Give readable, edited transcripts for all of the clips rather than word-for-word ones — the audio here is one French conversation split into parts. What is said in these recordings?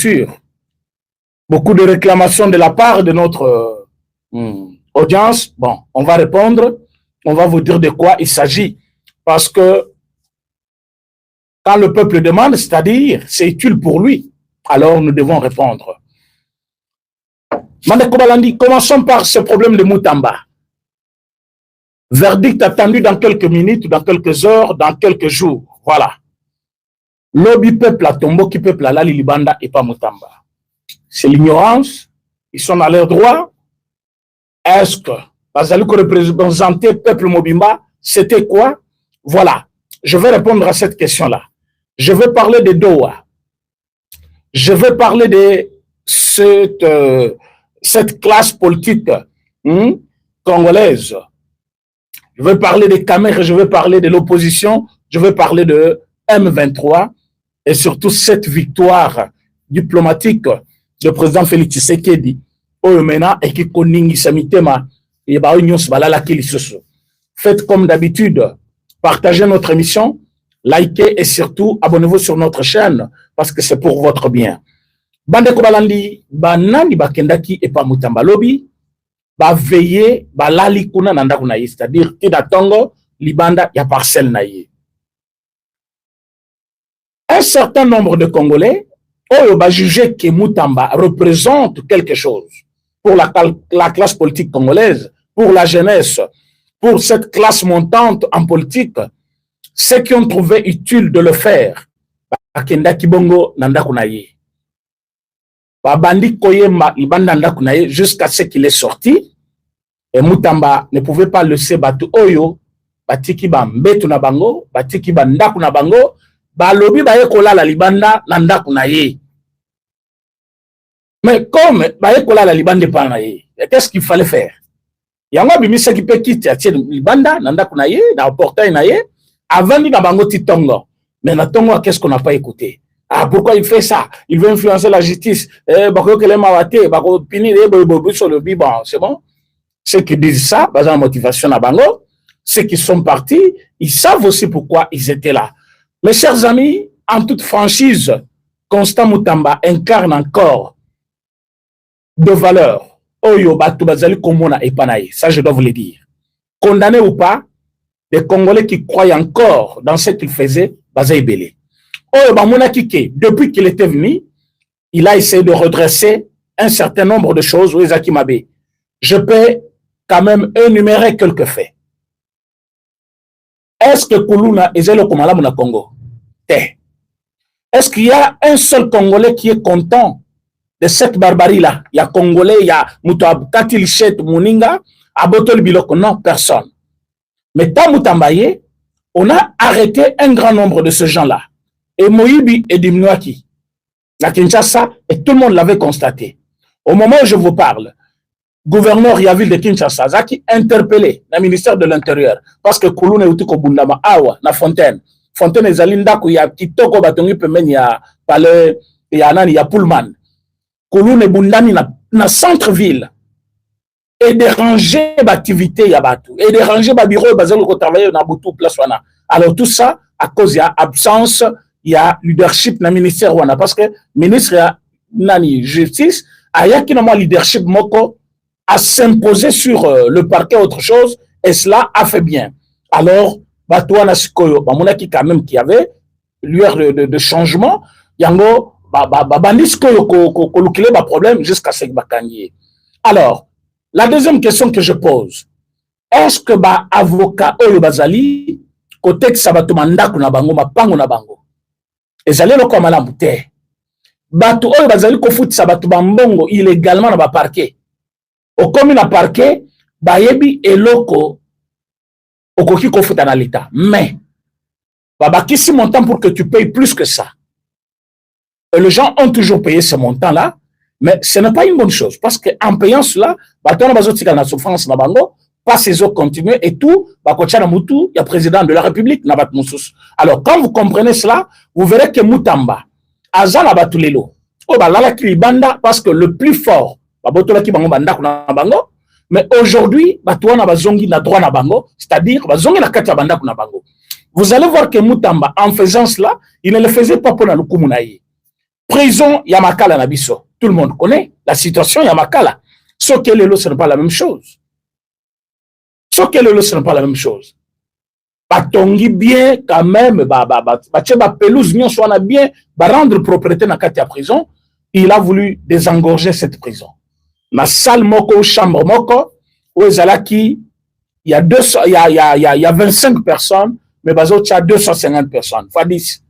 sûr, beaucoup de réclamations de la part de notre audience. Bon, on va répondre, on va vous dire de quoi il s'agit. Parce que quand le peuple demande, c'est-à-dire c'est utile pour lui, alors nous devons répondre. Mandeko Balandi, commençons par ce problème de Moutamba. Verdict attendu dans quelques minutes, dans quelques heures, dans quelques jours. Voilà. Lobby peuple à Tombo qui peuple à Lali Libanda et pas Moutamba. C'est l'ignorance. Ils sont à leur droit. Est-ce que Bazaluko représentait peuple Mobimba, c'était quoi? Voilà. Je vais répondre à cette question-là. Je vais parler de Doha. Je vais parler de cette classe politique congolaise. Je vais parler des Khmers, je vais parler de l'opposition, je vais parler de M23 et surtout cette victoire diplomatique du président Félix Tshisekedi et qui koningi samitema et faites comme d'habitude, partagez notre émission, likez et surtout abonnez-vous sur notre chaîne parce que c'est pour votre bien. Bandeko Balandi, banani bakendaki et pas Moutamba Lobby, ba veiller, ba lali kuna nanda kuna yi, c'est-à-dire tida tongo, libanda ya parcelle na yi. Un certain nombre de Congolais ont jugé que Moutamba représente quelque chose pour la classe politique congolaise, pour la jeunesse, pour cette classe montante en politique, ceux qui ont trouvé utile de le faire, bakendaki bongo nanda kuna yi. Babandi koyema libanda nanda kuna yi jusqu'à ce qu'il est sorti. Et Moutamba ne pouvait pas laisser Batu Oyo, Batiki ba mbetu na bango, Batiki ba ndaku na bango, ba lobi ba yekola la libanda na ndaku na ye. Mais comme ba yekola la libanda pa na ye, qu'est-ce qu'il fallait faire? Yango bimisa ki pe kiti atie libanda na ndaku na ye, na portail na ye, avant ni na bango titongo. Mais na tongo, qu'est-ce qu'on n'a pas écouté? Ah, pourquoi il fait ça? Il veut influencer la justice. Bako kele mawate, bako pinir sur le biban, c'est bon? Ceux qui disent ça, basé en motivation à Bango, ceux qui sont partis, ils savent aussi pourquoi ils étaient là. Mes chers amis, en toute franchise, Constant Moutamba incarne encore de valeurs. Oyo Batu Bazali Komona et Panaï, ça je dois vous le dire. Condamné ou pas, des Congolais qui croient encore dans ce qu'il faisait, Bazaï Belé. Oyo Bamona Kike, depuis qu'il était venu, il a essayé de redresser un certain nombre de choses. Ouezaki Mabe. Je peux quand même énumérer quelques faits. Est-ce que Koulouna est le Komala Mouna Congo? Est-ce qu'il y a un seul Congolais qui est content de cette barbarie-là? Il y a Congolais, il y a Moutab Katilichet, Mouninga, Abotol Biloko. Non, personne. Mais dans Moutambaye, on a arrêté un grand nombre de ces gens-là. Et Moïbi et Dimnoaki, la Kinshasa, et tout le monde l'avait constaté. Au moment où je vous parle, gouverneur Yaville de Kinshasa, Zaki interpellé le ministère de l'Intérieur parce que Kouloune Utiko Bundama Awa, na Fontaine. Fontaine et Zalinda, il y a Kitoko Batongi Pemen, il y a Palais, il y a Nani, il y a Pullman. Kouloune Bundami na centre-ville. Et déranger l'activité, il y a Batou. Et déranger le bureau, il y travailler dans Boutou, place Wana. Alors tout ça, à cause, il y a absence, il y a leadership dans le ministère Wana. Parce que le ministre, il y a Nani, justice, il y a qui n'a leadership Moko, à s'imposer sur le parquet autre chose, et cela a fait bien. Alors, Batouana Sikoyo, Bamounaki quand même qui avait lueur de changement, Yango, Bandisikoyo, Kolukile, problème jusqu'à ce que Alors, la deuxième question que je pose, est-ce que avocat Oyo Bazali, côté que Sabatou Mandaku na bango, Mapango na bango, et Zalé le Komala Mouté, Batou Oyo Bazali Kofout Sabatou Bambongo illégalement dans le parquet. Au commun à parquet, Bayebi et Loko, au coquille Kofout dans l'État. Mais, Babaki, si montant pour que tu payes plus que ça. Et les gens ont toujours payé ce montant-là, mais ce n'est pas une bonne chose. Parce qu'en payant cela, Baton Bazotika na souffrance na bango, pas ces autres continuer et tout, Bakocha Moutou, il y a président de la République, Nabat Moussous. Alors, quand vous comprenez cela, vous verrez que Moutamba, Azala Batulelo, oh, Lala Kilibanda, parce que le plus fort, mais aujourd'hui, c'est-à-dire, vous allez voir que Moutamba, en faisant cela, il ne le faisait pas pour le Kumunaï. Prison, Yamakala Nabiso. Tout le monde connaît la situation Yamakala. Ce que les lots, ce n'est pas la même chose. Ce que les lots, ce n'est pas la même chose. Batongi bien, quand même, pelouse, soit bien, rendre propriété dans la prison. Il a voulu désengorger cette prison. Ma salle moko, chambre moko, où il y a 25 personnes, mais il y a 250 personnes, fois 10.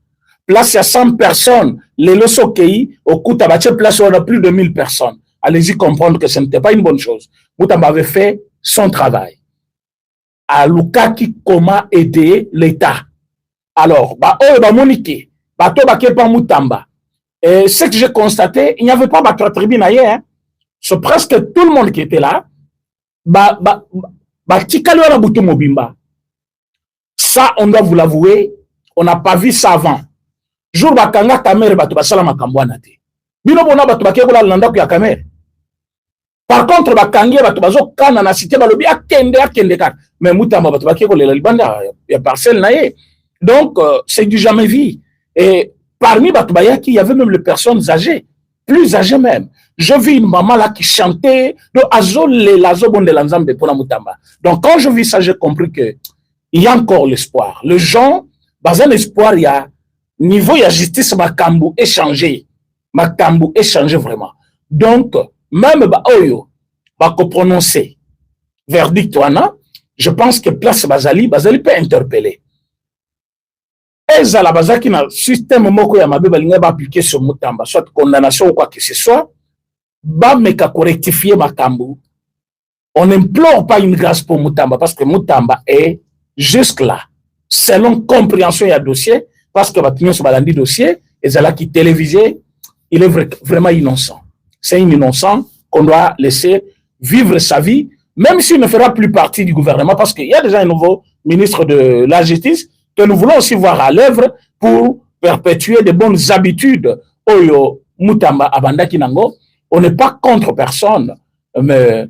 Place, il y a 100 personnes, les lots au Kouta, place, on a plus de 1000 personnes. Allez-y comprendre que ce n'était pas une bonne chose. Moutamba avait fait son travail. À Lukaki, comment aider l'État. Alors, Monique, Moutamba. Et ce que j'ai constaté, il n'y avait pas de tribune ailleurs. C'est presque tout le monde qui était là. Ça, on doit vous l'avouer, on n'a pas vu ça avant. Jour bakanga kamere bato basala makambwana te. Bino bona bato bakekola landa ku ya kamere. Par contre bakangi bato bazo kana na cité balobi akende ka. Mais Moutamba bato bakekola libanda ya parcelle na ye. Donc c'est du jamais vu. Et parmi bato bayaki, il y avait même les personnes âgées, plus âgées même. Je vis une maman là qui chantait donc quand je vis ça, j'ai compris que il y a encore l'espoir. Les gens, dans un espoir, il y a niveau, il y a justice, Makambu échangé. Makambu échangé vraiment. Donc, même Oyo, prononcer verdict, je pense que place Bazali peut interpeller. Et ça, la Bazaki, na système moko ya mabe balinga ba appliquer sur Moutamba, soit condamnation ou quoi que ce soit, ba meka correctifier Makambu. On n'implore pas une grâce pour Moutamba parce que Moutamba est jusque là, selon compréhension et dossier, parce que Batignon se balandi dossier, et Zala qui télévisé, il est vraiment innocent. C'est un innocent qu'on doit laisser vivre sa vie, même s'il ne fera plus partie du gouvernement, parce qu'il y a déjà un nouveau ministre de la Justice que nous voulons aussi voir à l'œuvre pour perpétuer de bonnes habitudes. Oyo Moutamba Abanda Kinango, on n'est pas contre personne, mais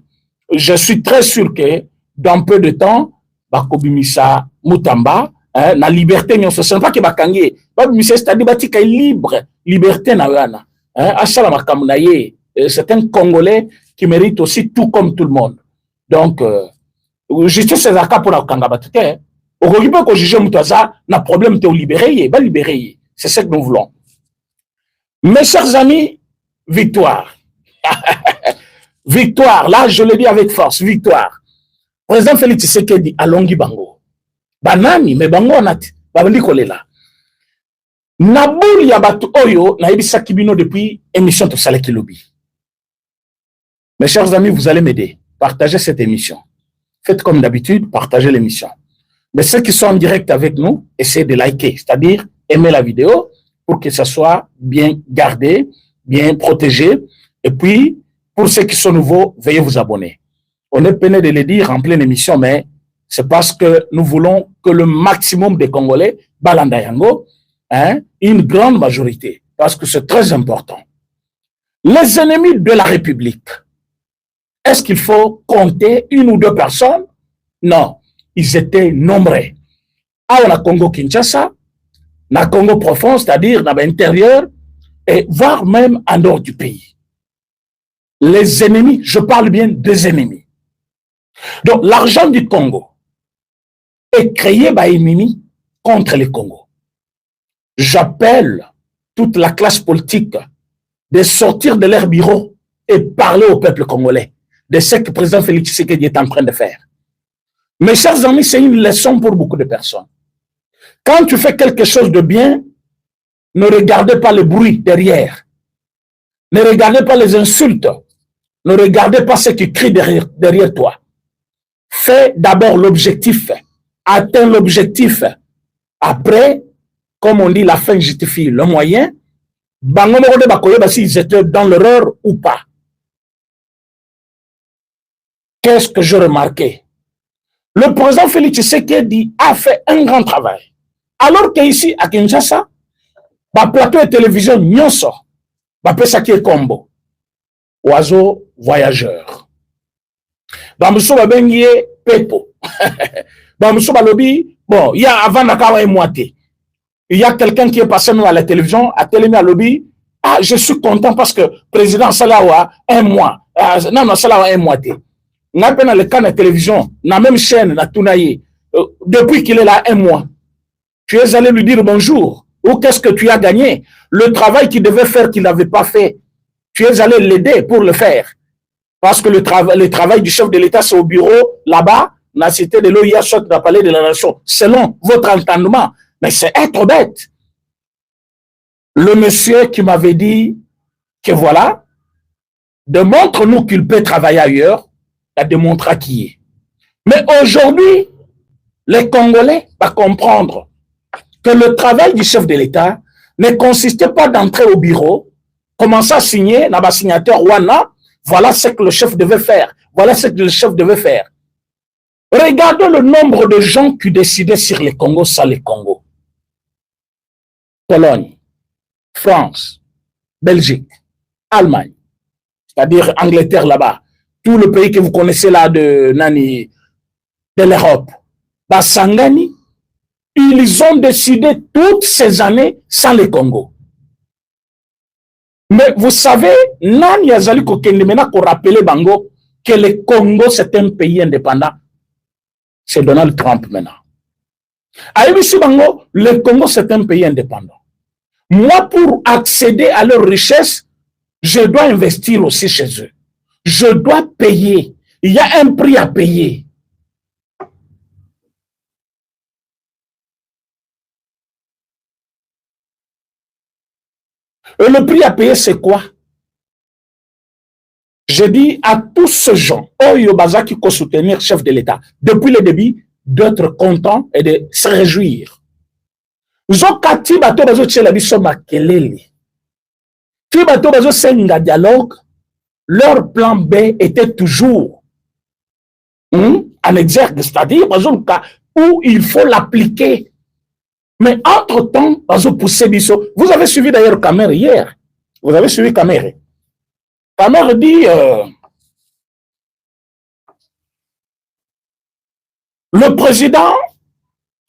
je suis très sûr que dans peu de temps, Bakobimisa Moutamba, la liberté, ce n'est pas que Bakangi, c'est-à-dire que libre, liberté na wana. C'est un Congolais qui mérite aussi tout comme tout le monde. Donc, justice c'est ça pour la Kangabatike. Au Rogibe que juge Moutaza, n'a problème de libérer, va libérer. C'est ce que nous voulons. Mes chers amis, victoire. Victoire, là je le dis avec force, victoire. Président Félix Tshisekedi alongi bango. Banani, mais bango anati, babandi kolela. Nabouli ya batu oyo, na ebisa kibino depuis émission de Saleki Lobby. Mes chers amis, vous allez m'aider. Partagez cette émission. Faites comme d'habitude, partagez l'émission. Mais ceux qui sont en direct avec nous, essayez de liker, c'est-à-dire aimer la vidéo pour que ça soit bien gardé, bien protégé. Et puis, pour ceux qui sont nouveaux, veuillez vous abonner. On est peiné de le dire en pleine émission, mais c'est parce que nous voulons que le maximum des Congolais, Balanda Yango, une grande majorité, parce que c'est très important. Les ennemis de la République, est-ce qu'il faut compter une ou deux personnes? Non, ils étaient nombreux. Ah, on a Congo-Kinshasa, on a Congo profond, c'est-à-dire dans l'intérieur, et voire même en dehors du pays. Les ennemis, je parle bien des ennemis. Donc, l'argent du Congo est créé par ennemis contre les Congo. J'appelle toute la classe politique de sortir de leur bureau et parler au peuple congolais de ce que le président Félix Tshisekedi est en train de faire. Mes chers amis, c'est une leçon pour beaucoup de personnes. Quand tu fais quelque chose de bien, ne regardez pas le bruit derrière. Ne regardez pas les insultes. Ne regardez pas ceux qui crient derrière toi. Fais d'abord l'objectif. Atteins l'objectif. Après, comme on dit, la fin justifie le moyen. S'ils étaient dans l'erreur ou pas. Qu'est-ce que j'ai remarqué? Le président Félix Tshisekedi a fait un grand travail. Alors qu'ici, à Kinshasa, plateau de télévision, nyonso, ça qui est combo. Oiseau voyageur. Bamousso Babengie Pepo. Bamousso Balobi, bon, il y a avant Nakawa et Moité. Il y a quelqu'un qui est passé nous à la télévision, à Télémé à Lobby, Ah, je suis content parce que le président Salawa, un mois. Non, Salawa, un mois. On a dans le cas de la télévision, dans la même chaîne, depuis qu'il est là, un mois. Tu es allé lui dire bonjour. Ou qu'est-ce que tu as gagné? Le travail qu'il devait faire, qu'il n'avait pas fait. Tu es allé l'aider pour le faire. Parce que le travail du chef de l'État, c'est au bureau, là-bas, dans la cité de l'OIA, soit dans le palais de la nation, selon votre entendement. Mais c'est être bête. Le monsieur qui m'avait dit que voilà, démontre-nous qu'il peut travailler ailleurs, il démontrera qui est. Mais aujourd'hui, les Congolais vont comprendre que le travail du chef de l'État ne consistait pas d'entrer au bureau, commencer à signer, dans la signature Wana, voilà ce que le chef devait faire, voilà ce que le chef devait faire. Regardez le nombre de gens qui décidaient sur les Congos, ça les Congos. Pologne, France, Belgique, Allemagne, c'est-à-dire Angleterre là-bas, tout le pays que vous connaissez là de l'Europe, Basangani, ils ont décidé toutes ces années sans les Congo. Mais vous savez, Nani Azali Kokendemena pour rappeler Bango que le Congo c'est un pays indépendant. C'est Donald Trump maintenant. Aïbisi Bango, le Congo c'est un pays indépendant. Moi, pour accéder à leurs richesses, je dois investir aussi chez eux. Je dois payer. Il y a un prix à payer. Et le prix à payer, c'est quoi? Je dis à tous ces gens, Oyo Bazaki, qui soutenir le chef de l'État, depuis le début, d'être contents et de se réjouir. Zokati bato bazo tchela biso makelele. Ti bato bazo senga dialogue, leur plan B était toujours en exergue, c'est-à-dire où il faut l'appliquer. Mais entre-temps, bazo pousser biso. Vous avez suivi d'ailleurs Kamer hier. Vous avez suivi Kamer. Kamer dit le président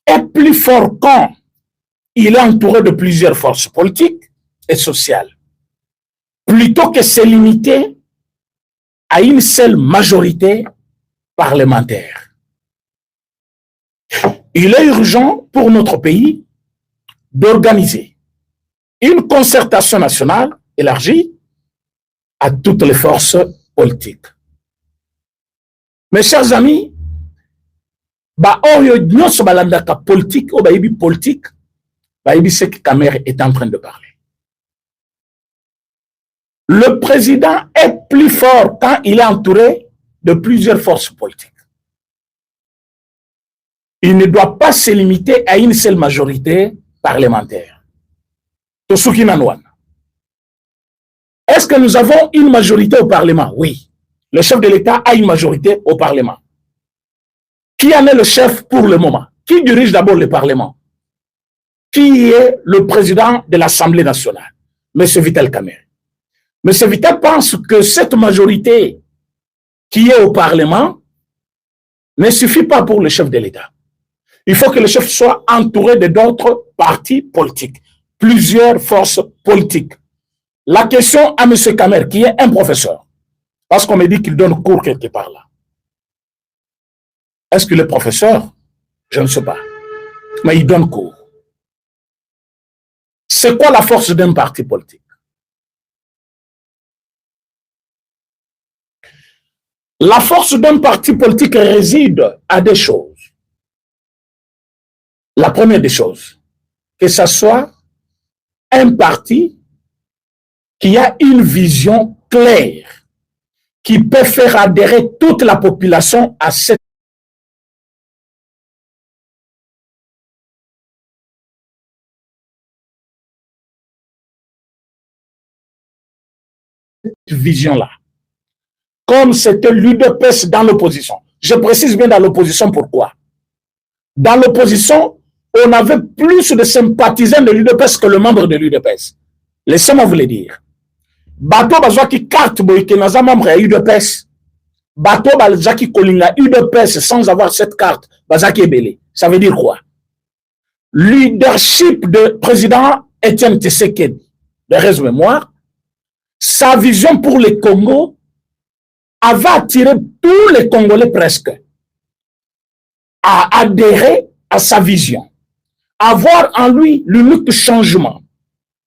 est plus fort quand il est entouré de plusieurs forces politiques et sociales, plutôt que se limiter à une seule majorité parlementaire. Il est urgent pour notre pays d'organiser une concertation nationale élargie à toutes les forces politiques. Mes chers amis, politique, politique, ce que Kamer est en train de parler. Le président est plus fort quand il est entouré de plusieurs forces politiques. Il ne doit pas se limiter à une seule majorité parlementaire. Est-ce que nous avons une majorité au Parlement? Oui. Le chef de l'État a une majorité au Parlement. Qui en est le chef pour le moment? Qui dirige d'abord le Parlement? Qui est le président de l'Assemblée nationale? M. Vital Kamerhe. M. Vital pense que cette majorité qui est au Parlement ne suffit pas pour le chef de l'État. Il faut que le chef soit entouré de d'autres partis politiques, plusieurs forces politiques. La question à M. Kamerhe, qui est un professeur, parce qu'on me dit qu'il donne cours quelque part là. Est-ce qu'il est professeur? Je ne sais pas. Mais il donne cours. C'est quoi la force d'un parti politique? La force d'un parti politique réside à des choses. La première des choses, que ce soit un parti qui a une vision claire, qui peut faire adhérer toute la population à cette vision-là. Comme c'était l'UDPS dans l'opposition. Je précise bien dans l'opposition, pourquoi? Dans l'opposition, on avait plus de sympathisants de l'UDPS que le membre de l'UDPS. Laissez-moi vous le dire. Bato bazwaki carte boyke naza membre ya UDPS. Bato bazaki kolinga UDPS sans avoir cette carte, bazaki ebele. Ça veut dire quoi? Leadership de président Etienne Tshisekedi de mémoire, sa vision pour le Congo avait attiré tous les Congolais presque à adhérer à sa vision, à voir en lui l'unique changement,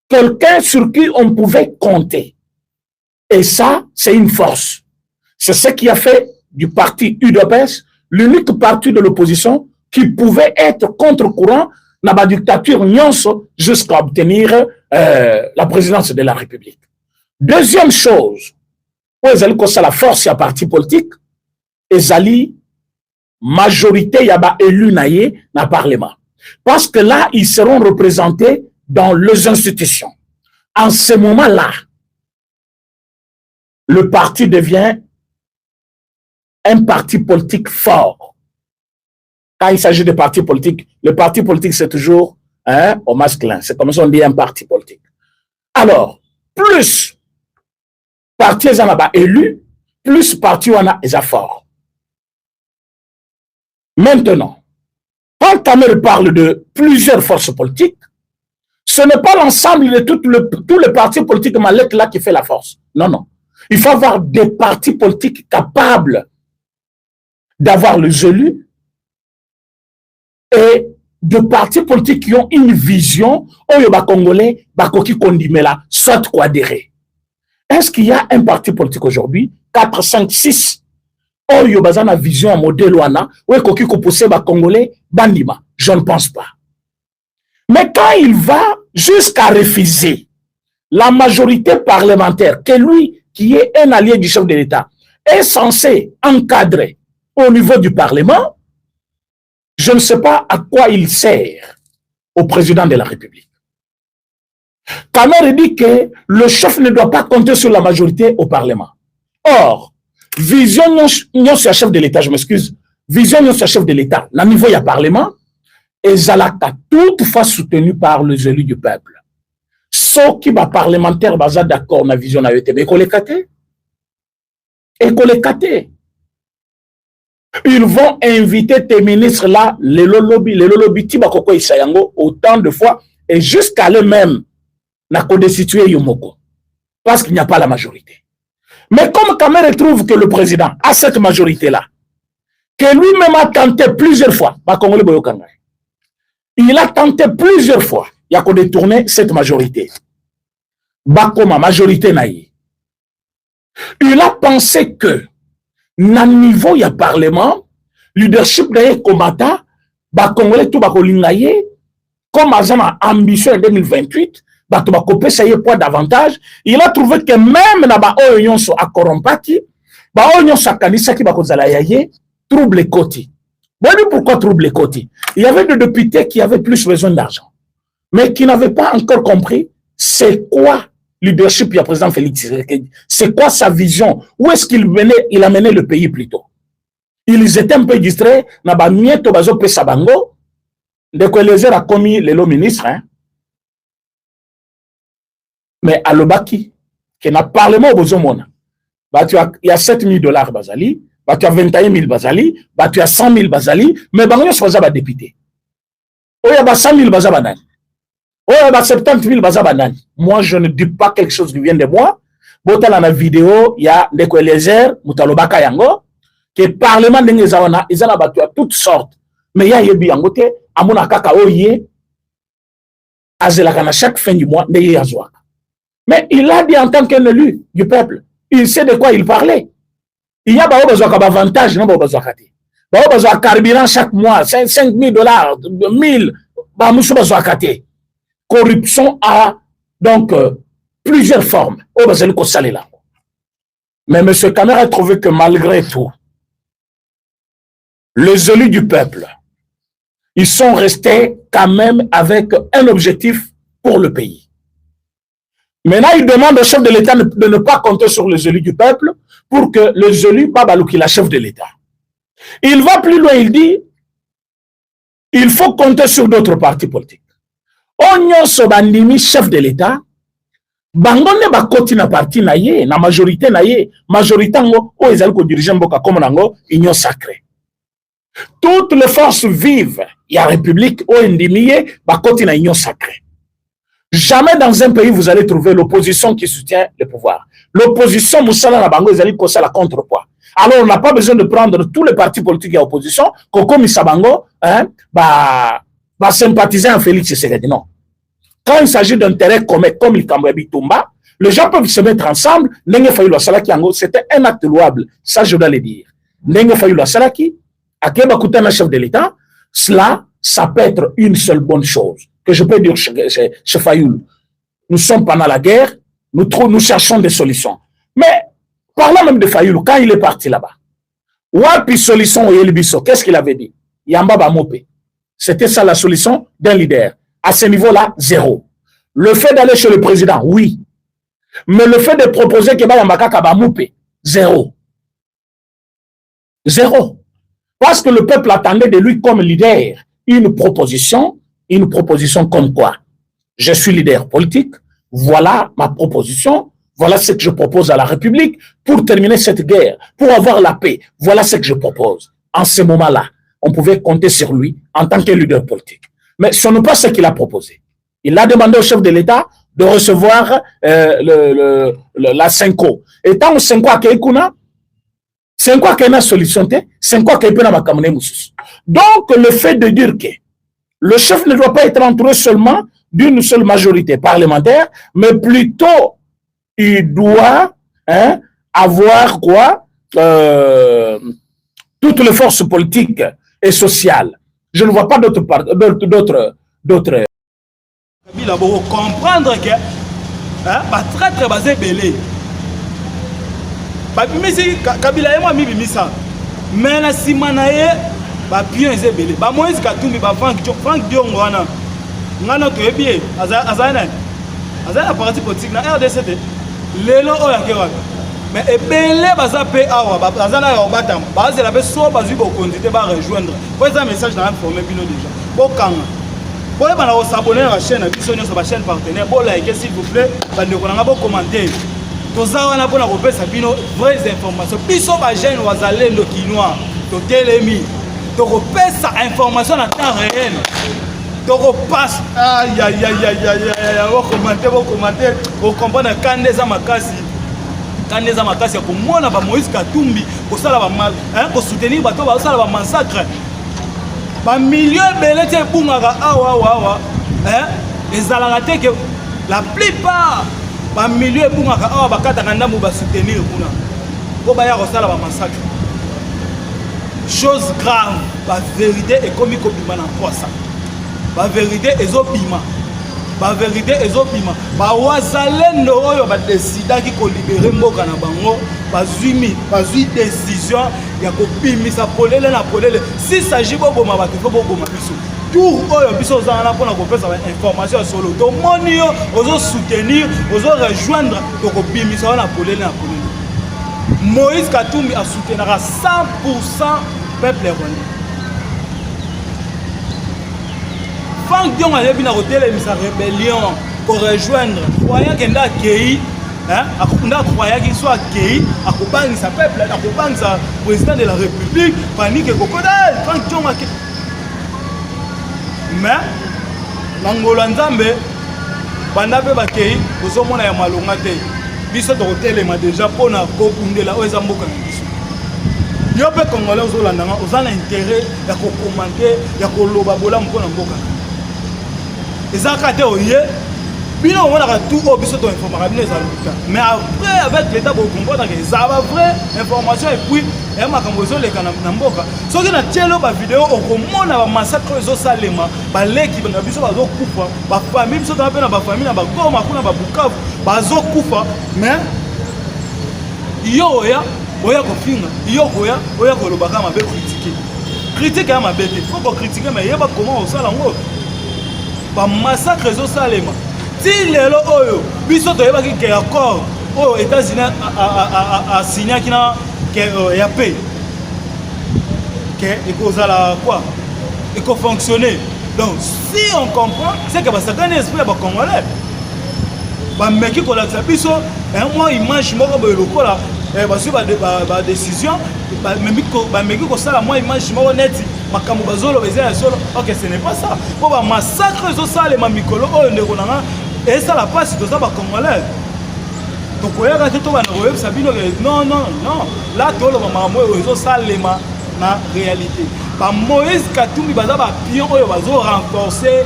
quelqu'un sur qui on pouvait compter. Et ça, c'est une force. C'est ce qui a fait du parti UDPS l'unique parti de l'opposition qui pouvait être contre-courant dans la dictature nyonso jusqu'à obtenir la présidence de la République. Deuxième chose, c'est la force à parti politique, et majorité yaba élu naïe dans le Parlement. Parce que là, ils seront représentés dans les institutions. En ce moment-là, le parti devient un parti politique fort. Quand il s'agit de parti politique, le parti politique, c'est toujours au masculin. C'est comme ça on dit un parti politique. Alors, plus parti en a élu, plus parti en a fort. Maintenant, quand Kamer parle de plusieurs forces politiques, ce n'est pas l'ensemble de tous les partis politiques malais là qui fait la force. Non, non. Il faut avoir des partis politiques capables d'avoir les élus et de partis politiques qui ont une vision où les Congolais qui condimela soit quoi adhérer. Est-ce qu'il y a un parti politique aujourd'hui, 4, 5, 6, où il y a une vision, un modèle où il possède les Congolais, bandima? Je ne pense pas. Mais quand il va jusqu'à refuser la majorité parlementaire, que lui, qui est un allié du chef de l'État, est censé encadrer au niveau du Parlement, je ne sais pas à quoi il sert au président de la République. Kamer dit que le chef ne doit pas compter sur la majorité au Parlement. Or, vision non c'est chef de l'État, je m'excuse, vision non c'est chef de l'État, le niveau il y a Parlement, et Zalaka toutefois soutenu par les élus du peuple. Ceux qui va parlementaire basés d'accord na vision na yote, mais ils vont inviter tes ministres là, les lobby tiba koko isayango autant de fois et jusqu'à eux-mêmes na co-destituer Yomoko parce qu'il n'y a pas la majorité. Mais comme Kamer trouve que le président a cette majorité là, que lui-même a tenté plusieurs fois, il a tenté plusieurs fois, il y a qu'on détourner cette majorité. Bakoma majorité naïe. Il a pensé que na niveau il y a parlement, leadership d'ailleurs combattant, Congolais tout bakolingaye, comme azana ambition en 2028, bato bakopé ça y est point davantage. Il a trouvé que même na ba oyon so akorompaki, ba oyon so kanisa ki bakozala yaye, trouble les côtés. Voyez pourquoi trouble les côtés? Il y avait des députés qui avaient plus besoin d'argent, mais qui n'avaient pas encore compris c'est quoi leadership du président Félix Tshisekedi. C'est quoi sa vision? Où est-ce qu'il a mené le pays plutôt? Ils étaient un peu distraits. Naba mieto bazo pesa bango. De quoi les a commis les ministres. Hein? Mais à l'Obaki, qui n'a parlement au Bozomona, il y a $7,000 Bazali, tu as 21 000 Bazali, tu as 100 000 Bazali, mais bango yos baza ba député. Oh, il y a 100 000 Bazabanani. Oh, il y a 70 000 Bazabanani. Moi, je ne dis pas quelque chose qui vient de moi. Botal dans la vidéo, il y a des Kwelezer, Mutalobaka Yango, que le Parlement de Ngezawana, ils ont abattu à toutes sortes. Mais il y a Yebi Yangote, Amona Kakao Ye, Azelakana chaque fin du mois, de Yazouak. Mais il a dit en tant qu'un élu du peuple, il sait de quoi il parlait. Il y a un avantage, non, un carburant chaque mois, $5 000, 1000, corruption a donc plusieurs formes. Mais M. Kamer a trouvé que malgré tout, les élus du peuple, ils sont restés quand même avec un objectif pour le pays. Maintenant, il demande au chef de l'État de ne pas compter sur les élus du peuple pour que les élus, Babalouki, la chef de l'État. Il va plus loin, il dit, il faut compter sur d'autres partis politiques. Onyo Sobandimi, chef de l'État, Bangonne bakoti na parti na ye, na majorité na ye, majorité ngo, o ezali ko diriger mboka comme nango, union sacrée. Toutes les forces vives, il y a République, o endimiye, bakoti na union sacrée. Jamais dans un pays, vous allez trouver l'opposition qui soutient le pouvoir. L'opposition, Moussala Nabango, ils allaient causer la contrepoids. Alors, on n'a pas besoin de prendre tous les partis politiques et opposition, Koko Missabango, sympathiser en Félix Tshisekedi. Non. Quand il s'agit d'intérêts communs comme le Kambouabi Toumba, les gens peuvent se mettre ensemble. C'était un acte louable. Ça, je dois le dire. Nenge Fayulu Salaki, Akeba Koutana, chef de l'État, cela, ça peut être une seule bonne chose que je peux dire chez Fayulu. Nous sommes pendant la guerre, nous cherchons des solutions. Mais, parlant même de Fayulu, quand il est parti là-bas, Wapi solution Yelibiso, qu'est-ce qu'il avait dit? Yamba Bamope. C'était ça la solution d'un leader. À ce niveau-là, zéro. Le fait d'aller chez le président, oui. Mais le fait de proposer que Yamba Bamope, zéro. Zéro. Parce que le peuple attendait de lui comme leader une proposition comme quoi? Je suis leader politique, voilà ma proposition, voilà ce que je propose à la République pour terminer cette guerre, pour avoir la paix. Voilà ce que je propose. En ce moment-là, on pouvait compter sur lui en tant que leader politique. Mais ce n'est pas ce qu'il a proposé. Il a demandé au chef de l'État de recevoir la Senko. Et tant que Senko a Keikuna, c'est quoi qu'il y a une solution, c'est quoi qu'il y a une. Donc, le fait de dire que le chef ne doit pas être entouré seulement d'une seule majorité parlementaire, mais plutôt, il doit avoir quoi toutes les forces politiques et sociales. Je ne vois pas d'autres. Il faut comprendre que très très basé belé. Kabila et moi mibimisa mais na simanaye ba pion ezebele ba Moïse Katumbi ba Frank Diongo wana ngana to ebie azana parti politique na RDC lelo oya kewa mais ebele baza pe awa bazana ya obatam bazela be so bazui bo kondite ba rejoindre pour ça message na informer bino déjà bokanga boye bana ko s'abonner à la chaîne biso nyoso ba chaîne partenaire bo like s'il vous plaît bande ko nga bo commenter. Tozawana pour la repérer bino vraies informations. Biso ba jeune wazalendo kinois, to telemi, to repérer sa information en temps réel. To repasse aïe aïe aïe aïe aïe vous commenter, vous comprendre Kandeza Makasi. Kandeza Makasi pour moi na ba Moïse Katumbi, pour ça la ba pour soutenir bato ba ça la ba massacre. Ba milieu belé tie bungaka awa les alangate que la plupart ba milieu bungaka awa bakataka ndambo ba soutenir kuna ko ba ya rosala ba massacre chose grave ba vérité et comme ko bima na poisa ba vérité ezobima ba wazalendo oyo ba décidaki ko libérer mboka na bango bazui décision ya ko bimisa polele na polele si s'agit boboma ba ko boboma biso tout oyo biso zana pona ko pesa information sur le domoni ozo soutenir ozo rejoindre to ko bimisa na polele na polele. Moïse Katumbi a soutenu 100% peuple rwandais. Frank Diongo a bien retourné sa rébellion pour rejoindre croyant qu'il a accueilli croyant qu'il soit accueilli à Kobangi sa peuple à Kobangi sa président de la République panique Kokodal Frank Diongo mais Nangolo Nzambe banda pe bakei ozomona ya malonga te biso to hotelema déjà pona ko kundela oza mboka na biso yo pe congolais ozolanda nga ozana intérêt ya ko commenter ya ko loba bola mpona mboka ezaka te oye bino on a tout au biso to information bino ezaluka mais après avec l'état pour comprendre que ça va vraie information et puis et makambo ezoleka na mboka soki na tielo ba vidéo okomona ba massacre ezosalema baleki na biso bazokufa ba famille biso to pe na ba famille na ba Goma kuna ba Bukavu bazokufa mais yo ya oya kofinga yo koya oya kolobaka mabe critique ya mabe te faut ko critiquer mais yeba comment osala ngo ba massacre ezosalema ti lelo oyo biso to yeba ki accord oyo États-Unis a signé kina que ya paix que ekozala quoi eko fonctionner. Donc si on comprend c'est que ba certains esprit ba congolais ba meki ko la biso moi image moko ba lokola ba su ba décision ba meki ko sala moi image moko neti makambo bazolo bezela solo. OK, ce n'est pas ça. Pour ba massacre zo sala ma mikolo oyo ndeko nanga Et ça la passe, tout ça va congolais. Donc, vous voyez, quand non, non, non. Là, tout le monde, ça na réalité. Bah, Moïse Katumbi, bah, pion, renforcer,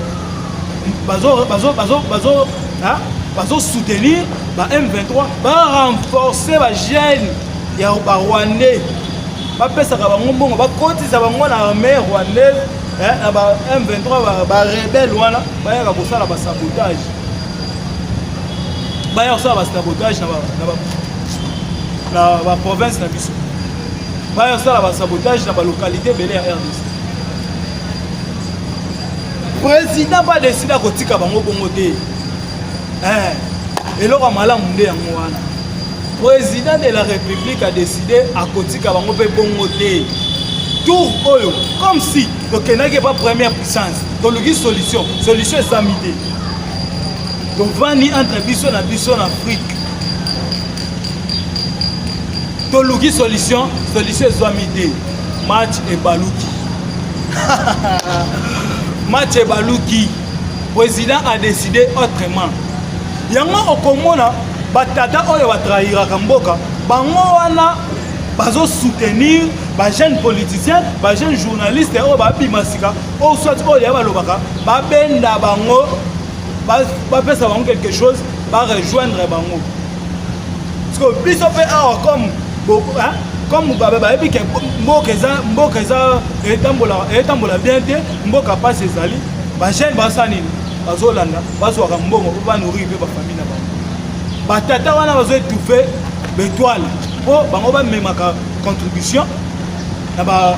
soutenir, bah, M23, bah, renforcer, bah, jeunes, il y a bah, Rwandais. Bah, ça va bon, bah, côté, ça va mon armée rwandaise, bah, M23, bah, rebelle, voilà, bah, il y a bah, sabotage. Bah, il y a sabotage dans la province de Bissau. Bah, il y a sabotage dans la localité de la RDC. Le président va décider de tika bango bongote. Et là, le président de la République a décidé à kotika bango bongote. Tout comme si donc il n'y a pas première puissance. Donc il y a une solution. Solution est samedi. Donc vani entre Bissau et Bissau en Afrique. Donc il y a une solution. Solution est samedi. Match et balouki. Match et balouki. Le président a décidé autrement. Il y a un okomona batata oyo batrahira kamboka. Bango wana bazo soutenir ba jeunes politiciens, ba jeunes journalistes oyo ba bimasika, ou soit oyo ya balobaka, ba benda bango, ba pesa bango quelque chose, ba rejoindre bango. Parce que biso pe comme baba ebi ke mboka eza etambola bien te, mboka passe ezali, ba jeunes basani bazolanda, bazwaka mbongo po ba nourrir pe ba famille na bango. Batata wana bazo étouffer bétoile. Po bango ba memaka contribution na ba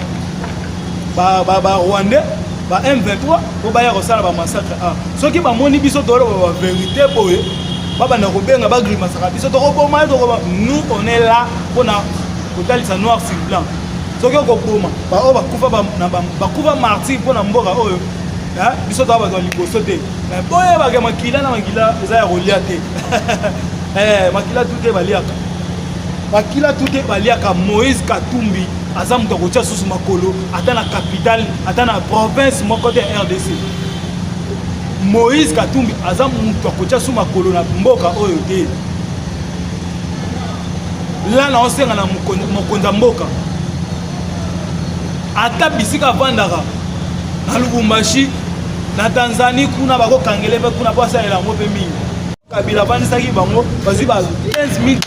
Rwandais ba M23 po ba ya kosala ba massacre a soki ba moni biso tolo ba vérité boye ba na kobenga ba grimasaka biso to koboma to koba nous on est là pour na kotalisa noir sur blanc soki okoboma ba o ba kufa ba kufa martyr pour na mboka oyo biso to ba to liboso te mais boye ba ke makila na makila eza ya kolia te makila tout est baliaka bakila tout est baliaka. Moïse Katumbi aza mutu akotia susu makolo ata na capitale ata na province moko de RDC. Moïse Katumbi aza mutu akotia susu makolo na mboka oyo te. Là na osenga na mokonza mboka ata bisika vandaka na Lubumbashi na Tanzanie kuna bako kangele pe kuna posa ela ngope mingi Kabila vandisaki bango bazwi ba 15 000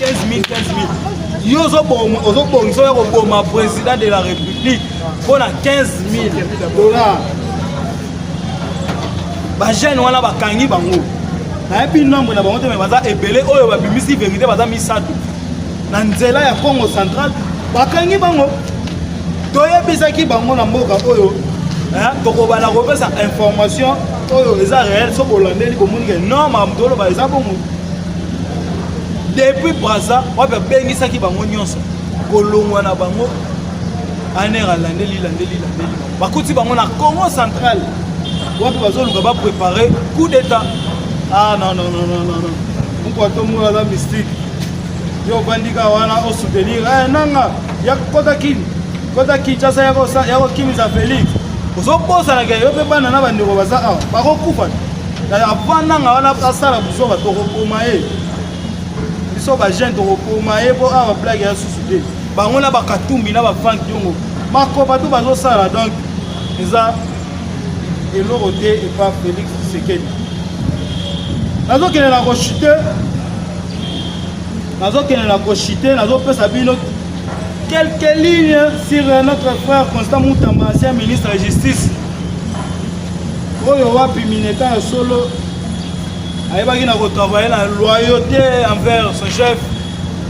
yo ozobongisa ya koboma président de la République pour na 15 000 $. Ba jeune wana bakangi bango na epi nombre na bango te me baza ebele oyo babimisi vérité baza misato na nzela ya Congo central bakangi bango toyebisaki bango na mboka oyo tokobana kopesa information oyo eza réel so bolandeli komoni ke non mamdolo ba eza bongo depuis Braza wape bengisaki bango nyonso kolongwa na bango anera landeli bakuti bango na Congo central wape bazoluka ba préparer coup d'état. Ah non pourquoi tout le monde a mystique yo bandika wana o soutenir nanga ya kota Kinshasa ya ko kimisa Félix ozoposa na yo pe bana na bandeko baza awa bakokufa na avandanga wana asala buso batokokoma ye biso ba jeune tokokoma ye po awa blague ya susu te bango na bakatumbi na bavandi yongo makoba to bazosala donc eza eloko te epa Félix Tshisekedi nazokende na kochite nazopesa bino quelques lignes sur notre frère Constant Moutamba, ancien ministre de la Justice. Oyo wapi mineta ya solo ayebaki na kotravailler na loyauté envers son chef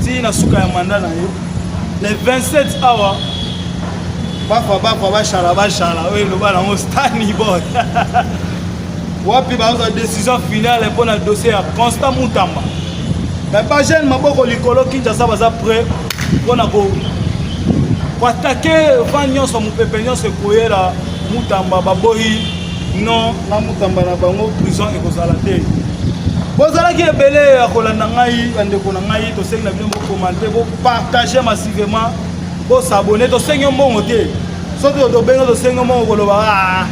ti na suka ya mandat na yo. Le 27 awa bachala oyo loba na stani boy. Wapi ba décision finale pour le dossier ya Constant Moutamba. Mais pas jeune maboko likolo Kinshasa baza prêt pour na ko pour attaquer Vagnon sur mon pépignon se couiller la Moutamba baboyi non la Moutamba na bango prison et kozalate bozala ki ebele ya kolanda ngai bandeko na ngai to sengi na bino bo commenter bo partager massivement bo s'abonner to sengi mbongo te soki to benga to sengi mbongo koloba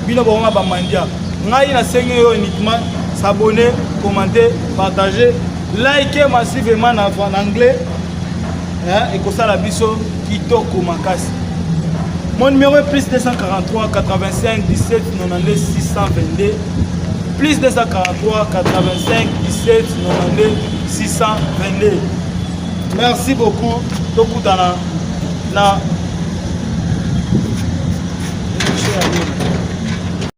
bino bonga ba mandia ngai na sengi yo uniquement s'abonner, commenter, partager, liker massivement en anglais. Et comme ça, la biso kitoko makasi. Mon numéro est plus 243 85 17 92 622. Plus 243 85 17 92 622. Merci beaucoup. Tokutana na